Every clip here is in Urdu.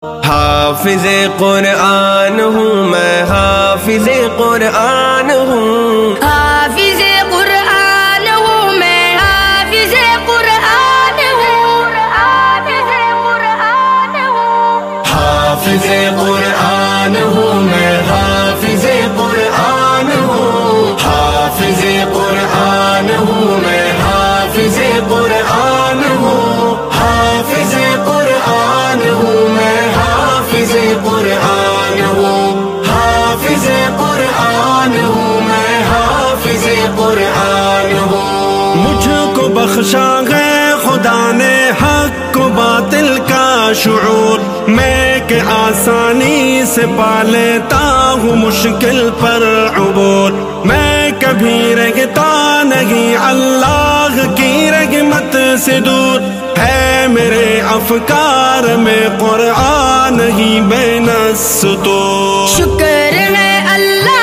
حافظ قرآن ہوں میں، حافظ قرآن ہوں، حافظ قرآن ہوں میں، حافظ قرآن ہوں، حافظ قرآن ہوں، حافظ قرآن ہوں میں، حافظ قرآن ہوں، حافظ قرآن ہوں میں، حافظ قرآن ہوں، حافظ قرآن ہوں میں، حافظ قرآن ہوں، حافظ قرآن ہوں میں، حافظ قرآن ہوں۔ مجھ کو بخشا ہے خدا نے حق و باطل کا شعور، میں کہ آسانی سے پا لیتا ہوں مشکل پر عبور، میں کبھی رہتا نہیں اللہ کی رحمت سے دور، ہے میرے افکار میں قرآن ہی بین السطور۔ شکر ہے اللہ،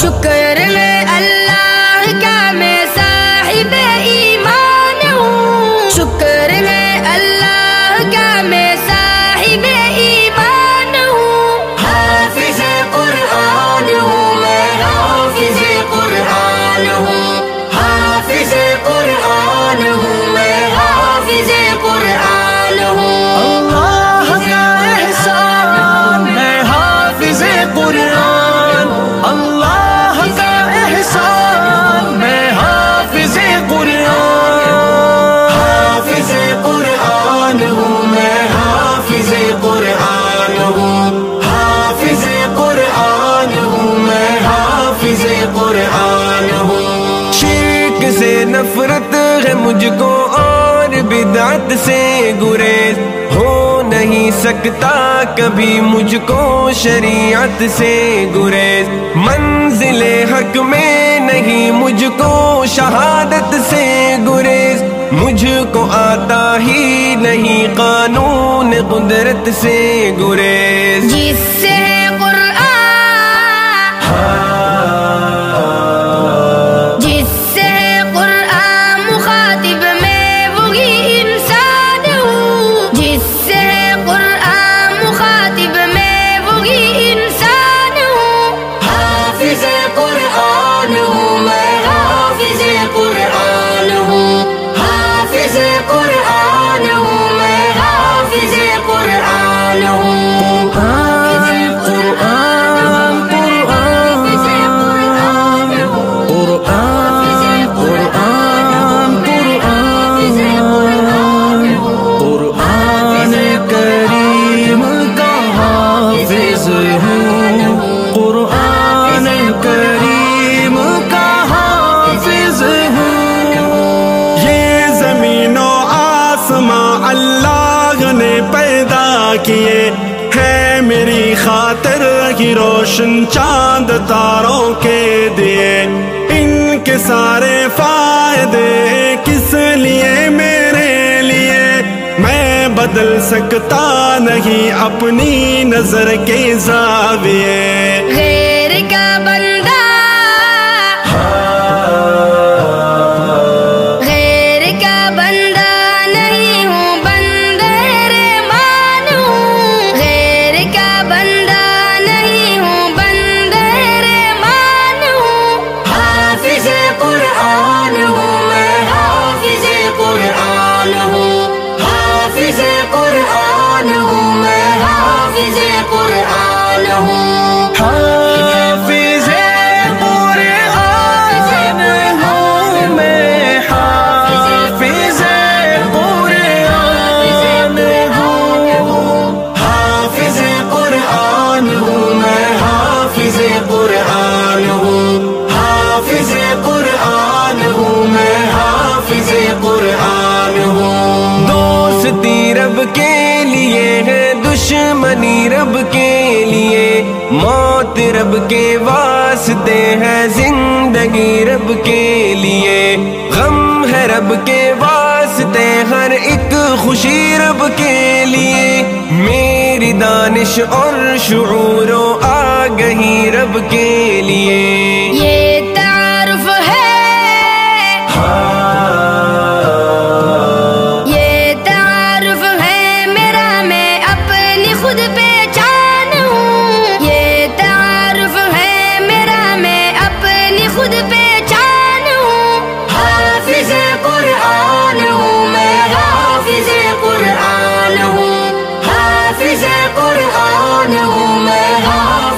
شکر ہے اللہ کا میں صاحب ایمان ہوں، شکر ہے اللہ کا میں صاحب ایمان ہوں، حافظ قرآن ہوں میں، حافظ قرآن ہوں، حافظ قرآن ہوں میں، حافظ قرآن ہوں۔ اللہ کا احسان ہے حافظ قرآن، اللہ کا احسان ہے حافظ قرآن، حافظ قرآن ہوں میں، حافظ قرآن ہوں، حافظ قرآن ہوں میں، حافظ قرآن ہوں۔ شرک سے نفرت ہے مجھ کو اور بدعت سے گریز، ہو نہیں سکتا کبھی مجھ کو شریعت سے گریز، منزل حق میں نہیں مجھ کو شہادت سے گریز، مجھ کو آتا ہی نہیں قانون قدرت سے گریز۔ جس سے ہے قرآن، جس سے ہے قرآن مخاطب میں وہی انسان ہوں، جس سے ہے قرآن مخاطب میں وہی انسان ہوں، حافظ قرآن ہوں میں، حافظ قرآن ہوں، حافظ قرآن ہوں میں، حافظ قرآن ہوں، حافظ قرآن، قرآن کریم کا حافظ ہوں، قرآن کریم کا حافظ ہوں۔ یہ زمین و آسمان اللہ نے پیدا کیے، ہے میری خاطر کی روشن چاند تاروں کے دیے، ان کے سارے فائدے کس لیے میرے لیے، میں بدل سکتا نہیں اپنی نظر کے زاویے، غیر کا بندہ، غیر کا بندہ نہیں ہوں، بندہ رحمان ہوں، غیر کا بندہ نہیں ہوں، بندہ رحمان ہوں، حافظ قرآن ہوں میں، حافظ قرآن ہوں، حافظ قرآن ہوں میں، حافظ قرآن ہوں، حافظ قرآن ہوں میں، حافظ قرآن ہوں، حافظ قرآن ہوں میں، حافظ قرآن ہوں، حافظ قرآن ہوں میں، حافظ قرآن ہوں۔ دوستی رب کے لیے ہے، دشمنی رب کے لیے، موت رب کے واسطے ہے، زندگی رب کے لیے، غم ہے رب کے واسطے، ہر ایک خوشی رب کے لیے، میری دانش اور شعور و آگہی رب کے لیے، یہ تعارف ہے، یہ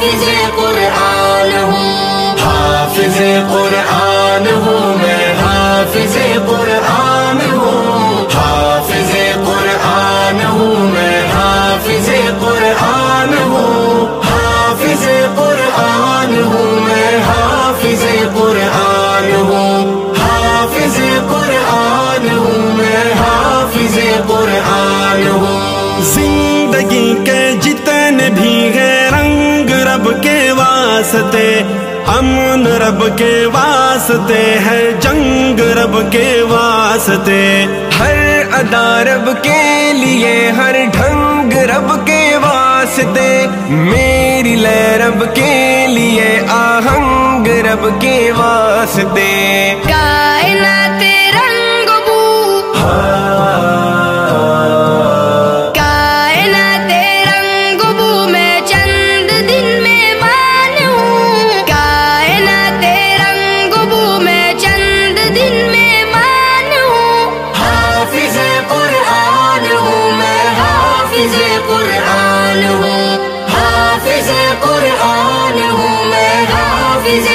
حافظ قرآن ہوں، حافظ قرآن ہوں میں، حافظ قرآن ہوں، حافظ قرآن ہوں میں، حافظ قرآن ہوں، حافظ قرآن ہوں میں، حافظ قرآن ہوں، حافظ قرآن ہوں میں، حافظ قرآن ہوں۔ زندگی کے جتنے بھی ہیں رنگ رب کے واسطے، امن رب کے واسطے ہے، جنگ رب کے واسطے، ہر ادا رب کے لیے، ہر ڈھنگ رب کے واسطے، میری لے رب کے لیے، آہنگ رب کے واسطے، کائنات رنگ بو، کائنات رنگ بو میں چند دن مہمان ہوں، کائنات رنگ بو میں چند دن مہمان ہوں، حافظ قرآن ہوں میں، حافظ قرآن ہوں، حافظ قرآن ہوں میں، حافظ